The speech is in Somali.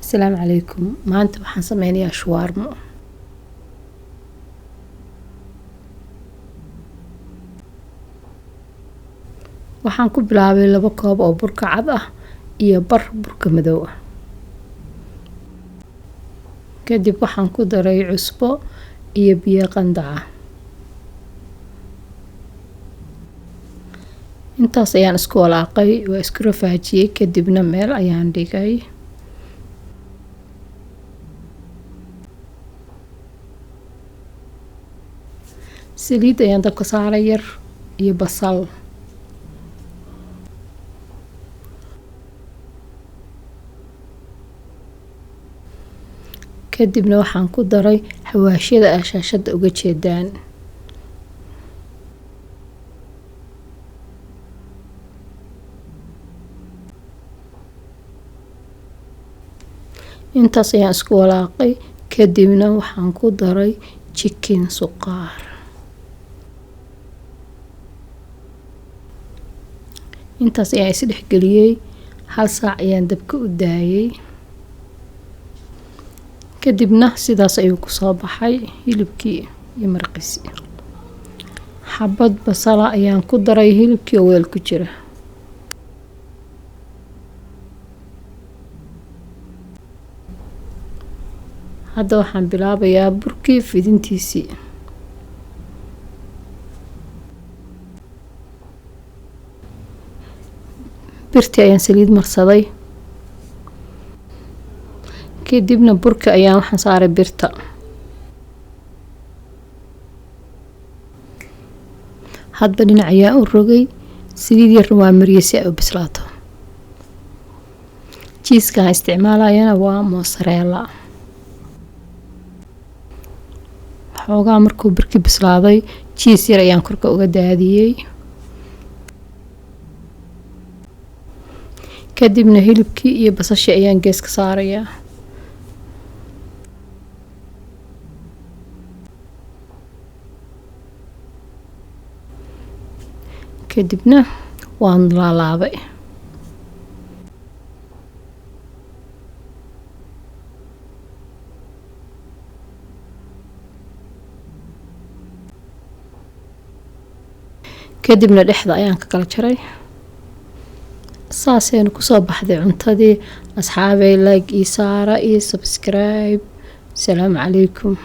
السلام عليكم. maanta waxaan sameynayaa shawarmo. waxaan ku bilaabay 2 koob oo burka cad ah iyo bar burka madow ah. kadib waxaan ku daray cusbo iyo biyo qandac ah. intaas ayaan isku walaaqay, waa isku rafaajiyay, kadibna meel ayaan dhigay. saliid ayaan dabka saaray yar iyo basal. kadibna waxaan ku daray xawaashyada ah shaashada uga jeedaan. intaas ayaan isku walaaqay, kadibna waxaan ku daray chicken suqaar. intaas ayaan is dhex geliyay, 1 saac ayaan dabka u daayay. kadibna sidaas ayuu ku soo baxay hilibkii iyo marqiisi. xabad basal ayaan ku daray hilibkii oo weel ku jira. hadda waxaan bilaabayaa burkii fidintiisii. birtii ayaan saliid marsaday, kadibna burka ayaan waxaan saaray birta. hadba dhinac ayaan u rogay, saliid yarna waa mariyay si ay u bislaato. jiiska aan isticmaalayana waa mozzarella. xoogaa markuu birkii bislaaday, jiis yar ayaan korka uga daadiyay. kadibna hilibkii iyo basashii ayaan gees ka saarayaa. kadibna waan laalaabay. kadibna dhexda ayaan ka kala jaray. saasayna kusoo baxday cuntadii. asxaabay like ii saara iyo subscribe. السلام عليكم.